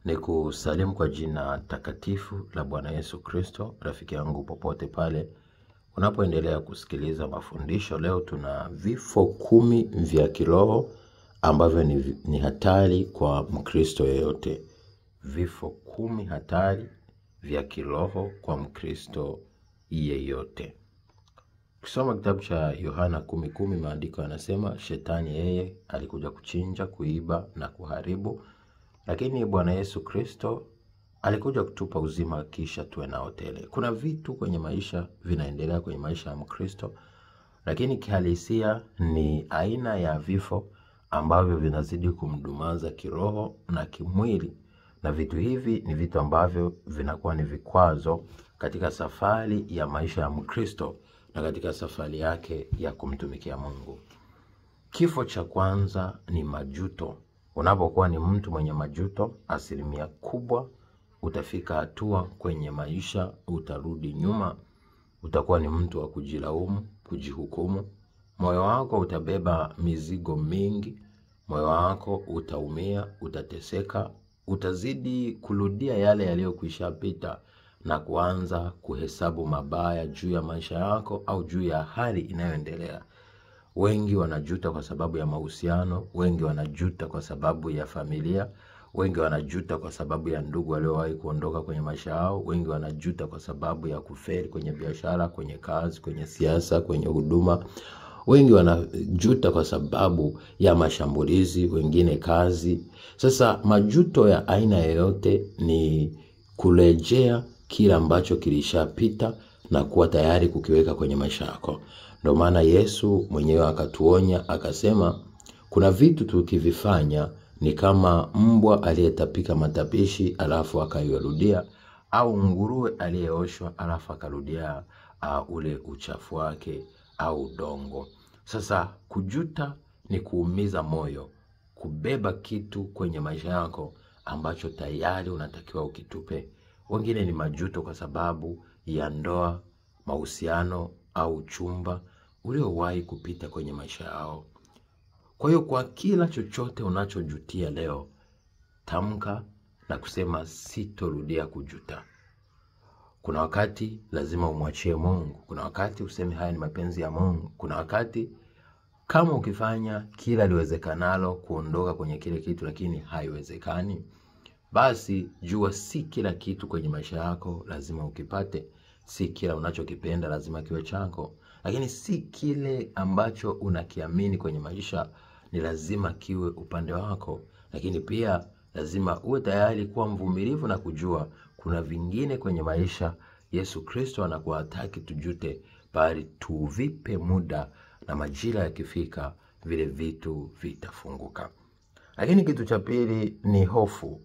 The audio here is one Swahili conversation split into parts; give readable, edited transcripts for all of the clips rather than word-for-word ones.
Ni kusalimu kwa jina takatifu la Bwana Yesu Kristo. Rafiki yangu popote pale unapoendelea kusikiliza mafundisho, leo tuna vifo 10 vya kiroho ambavyo ni hatari kwa Mkristo yeyote. Vifo 10 hatari vya kiroho kwa Mkristo yeyote. Kusoma kitabu cha Yohana 10:10, maandiko yanasema shetani yeye alikuja kuchinja, kuiba na kuharibu, lakini Bwana Yesu Kristo alikuja kutupa uzima kisha tuwe nao tele. Kuna vitu kwenye maisha vinaendelea kwenye maisha ya Mkristo, lakini kihalisia ni aina ya vifo ambavyo vinazidi kumdumaza kiroho na kimwili, na vitu hivi ni vitu ambavyo vinakuwa ni vikwazo katika safari ya maisha ya Mkristo na katika safari yake ya kumtumikia Mungu. Kifo cha kwanza ni majuto. Unapokuwa ni mtu mwenye majuto, asilimia kubwa utafika hatua kwenye maisha utarudi nyuma. Utakuwa ni mtu wa kujilaumu, kujihukumu. Moyo wako utabeba mizigo mingi. Moyo wako utaumia, utateseka, utazidi kurudia yale yaliyokwisha pita na kuanza kuhesabu mabaya juu ya maisha yako au juu ya hali inayoendelea. Wengi wanajuta kwa sababu ya mahusiano, wengi wanajuta kwa sababu ya familia, wengi wanajuta kwa sababu ya ndugu waliowahi kuondoka kwenye maisha yao, wengi wanajuta kwa sababu ya kufeli kwenye biashara, kwenye kazi, kwenye siasa, kwenye huduma. Wengi wanajuta kwa sababu ya mashambulizi, wengine kazi. Sasa majuto ya aina yoyote ni kurejea kile ambacho kilishapita na kuwa tayari kukiweka kwenye maisha yako. Ndio maana Yesu mwenyewe akatuonya, akasema kuna vitu tukivifanya ni kama mbwa aliyetapika matapishi alafu akayarudia, au nguruwe aliyeoshwa alafu akarudia ule uchafu wake au udongo. Sasa kujuta ni kuumiza moyo, kubeba kitu kwenye maisha yako ambacho tayari unatakiwa ukitupe. Wengine ni majuto kwa sababu ya ndoa, mahusiano au chumba uliowahi kupita kwenye maisha yao. Kwa hiyo kwa kila chochote unachojutia leo, tamka na kusema sitorudia kujuta. Kuna wakati lazima umwachie Mungu. Kuna wakati useme haya ni mapenzi ya Mungu. Kuna wakati kama ukifanya kila liwezekanalo kuondoka kwenye kile kitu lakini haiwezekani, basi jua si kila kitu kwenye maisha yako lazima ukipate. Si kila unachokipenda lazima kiwe chako. Lakini si kile ambacho unakiamini kwenye maisha ni lazima kiwe upande wako. Lakini pia lazima uwe tayari kuwa mvumilivu na kujua kuna vingine kwenye maisha Yesu Kristo anakuwa hataki tujute, bali tuvipe muda, na majira yakifika vile vitu vitafunguka. Lakini kitu cha pili ni hofu.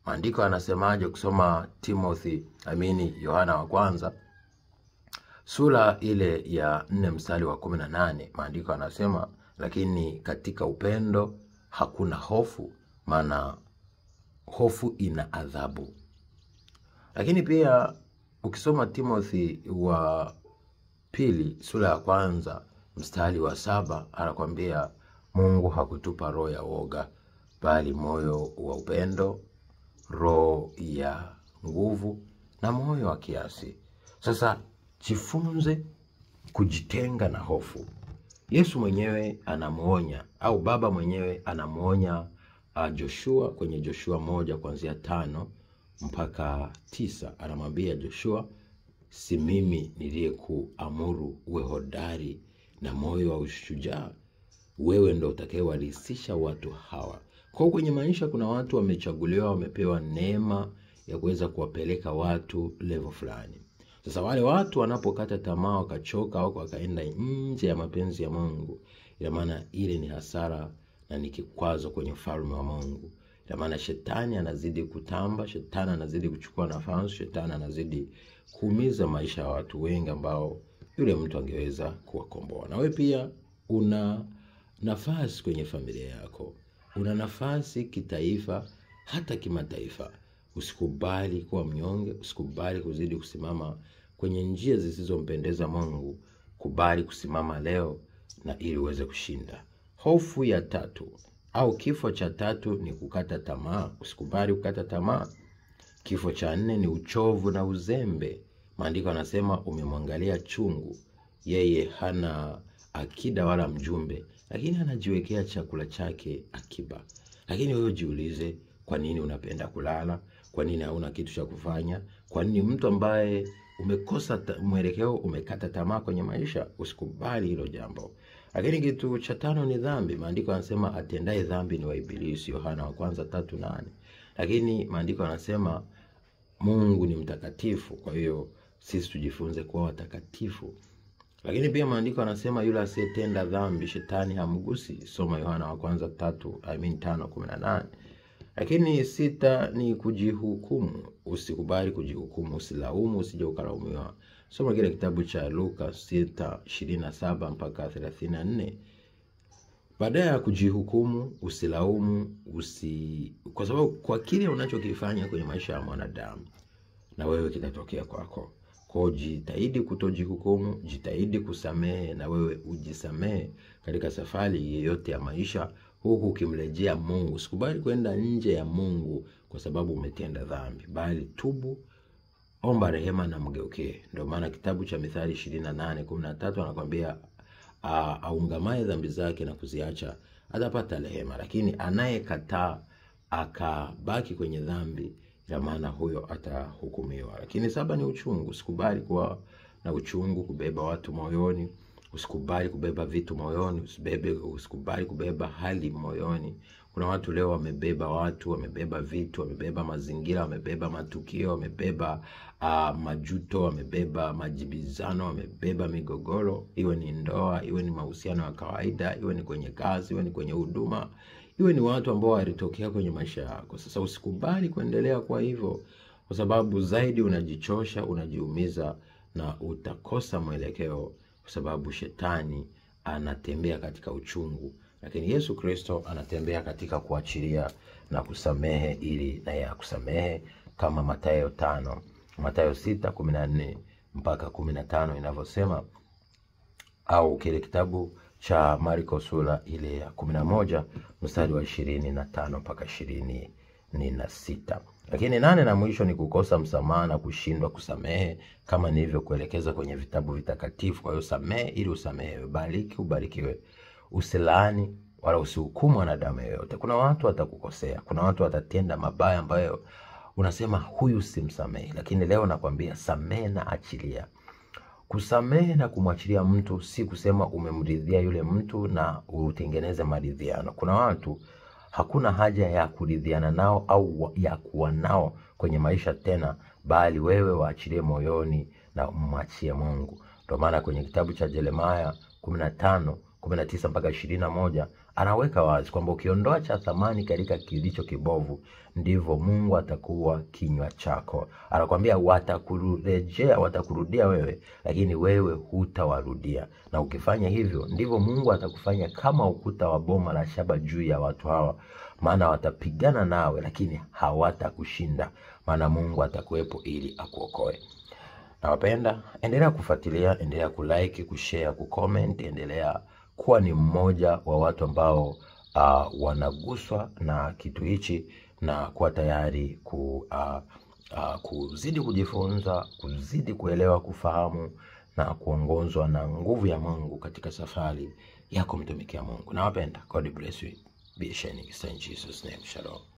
Maandiko yanasemaje? Kusoma Yohana wa kwanza sura ile ya 4 mstari wa 18, maandiko yanasema lakini katika upendo hakuna hofu, maana hofu ina adhabu. Lakini pia ukisoma Timotheo wa pili sura ya kwanza mstari wa 7, anakuambia Mungu hakutupa roho ya woga, bali moyo wa upendo, roho ya nguvu na moyo wa kiasi. Sasa jifunze kujitenga na hofu. Yesu mwenyewe anamuonya, au Baba mwenyewe anamuonya Joshua kwenye Joshua 1 kuanzia 5 mpaka 9. Anamwambia Joshua, si mimi niliyekuamuru uwe hodari na moyo wa ushujaa? Wewe ndio utakayewalisisha watu hawa. Kwa kwenye maisha kuna watu wamechaguliwa, wamepewa neema ya kuweza kuwapeleka watu level fulani. Sasa wale watu wanapokata tamaa, wakachoka au wakaenda nje ya mapenzi ya Mungu, ina maana ile ni hasara na ni kikwazo kwenye ufalme wa Mungu. Ina maana shetani anazidi kutamba, shetani anazidi kuchukua nafasi, shetani anazidi kuumiza maisha ya watu wengi ambao yule mtu angeweza kuwakomboa. Na wewe pia una nafasi kwenye familia yako. Una nafasi kitaifa, hata kimataifa. Usikubali kuwa mnyonge, usikubali kuzidi kusimama kwenye njia zisizompendeza Mungu. Kubali kusimama leo na ili uweze kushinda. Hofu ya tatu Au kifo cha tatu ni kukata tamaa, usikubali kukata tamaa. Kifo cha nne ni uchovu na uzembe. Maandiko yanasema umemwangalia chungu, yeye hana akida wala mjumbe, lakini anajiwekea chakula chake akiba. Lakini wewe jiulize, kwa nini unapenda kulala? Kwa nini hauna kitu cha kufanya? Kwa nini mtu ambaye umekosa mwelekeo, umekata tamaa kwenye maisha? Usikubali hilo jambo. Lakini kitu cha tano ni dhambi. Maandiko yanasema atendaye dhambi ni wa ibilisi, Yohana wa kwanza 3:8. Lakini maandiko yanasema Mungu ni mtakatifu, kwa hiyo sisi tujifunze kuwa watakatifu. Lakini pia maandiko yanasema yule asiyetenda dhambi shetani hamgusi, soma Yohana wa kwanza 5:18. Lakini 6 ni kujihukumu. Usikubali kujihukumu, usilaumu, usije ukalaumiwa. Soma kile kitabu cha Luka 6:27 mpaka 34. Baada ya kujihukumu, usilaumu, kwa sababu kwa kile unachokifanya kwenye maisha ya mwanadamu na wewe kitatokea kwako. Kwa jitahidi kutojihukumu, jitahidi kusamehe, na wewe ujisamehe katika safari yoyote ya maisha, huku ukimrejea Mungu. Usikubali kwenda nje ya Mungu kwa sababu umetenda dhambi, bali tubu, omba rehema na mgeukie. Ndio maana kitabu cha Mithali 28:13 anakuambia aungamaye dhambi zake na kuziacha atapata rehema, lakini anayekataa akabaki kwenye dhambi, ya maana huyo atahukumiwa. Lakini 7 ni uchungu. Usikubali kuwa na uchungu, kubeba watu moyoni. Usikubali kubeba vitu moyoni, usikubali kubeba hali moyoni. Kuna watu leo wamebeba watu, wamebeba vitu, wamebeba mazingira, wamebeba matukio, wamebeba majuto, wamebeba majibizano, wamebeba migogoro, iwe ni ndoa, iwe ni mahusiano ya kawaida, iwe ni kwenye kazi, iwe ni kwenye huduma, iwe ni watu ambao walitokea kwenye maisha yako. Sasa usikubali kuendelea kwa hivyo, kwa sababu zaidi unajichosha, unajiumiza na utakosa mwelekeo, kwa sababu shetani anatembea katika uchungu, lakini Yesu Kristo anatembea katika kuachilia na kusamehe, ili naye akusamehe, kama Mathayo 6:14 mpaka 15 inavyosema, au kile kitabu cha Marko sura ile ya 11 mstari wa 25 mpaka 26. Lakini 8 na mwisho ni kukosa msamaha na kushindwa kusamehe, kama nilivyokuelekeza kwenye vitabu vitakatifu. Kwa hiyo samehe ili usamehewe, bariki ubarikiwe, usilaani wala usihukumu wanadamu yoyote. Kuna watu watakukosea, kuna watu watatenda mabaya ambayo unasema huyu simsamehe, lakini leo nakwambia samehe na achilia. Kusamehe na kumwachilia mtu si kusema umemridhia yule mtu na utengeneze maridhiano. Kuna watu hakuna haja ya kuridhiana nao au ya kuwa nao kwenye maisha tena, bali wewe waachilie moyoni na umwachie Mungu. Ndio maana kwenye kitabu cha Yeremia 15:19 mpaka 21 anaweka wazi kwamba ukiondoa cha thamani katika kilicho kibovu, ndivyo Mungu atakuwa kinywa chako. Anakuambia watakurudia wewe, lakini wewe hutawarudia. Na ukifanya hivyo, ndivyo Mungu atakufanya kama ukuta wa boma la shaba juu ya watu hawa, maana watapigana nawe lakini hawatakushinda, maana Mungu atakuwepo ili akuokoe. Nawapenda, endelea kufuatilia, endelea kulike, kushare, kucomment, endelea kuwa ni mmoja wa watu ambao wanaguswa na kitu hichi, na kuwa tayari kuzidi kujifunza, kuzidi kuelewa, kufahamu na kuongozwa na nguvu ya Mungu katika safari ya kumtumikia Mungu. Nawapenda. God bless you. Be shining in Jesus name. Shalom.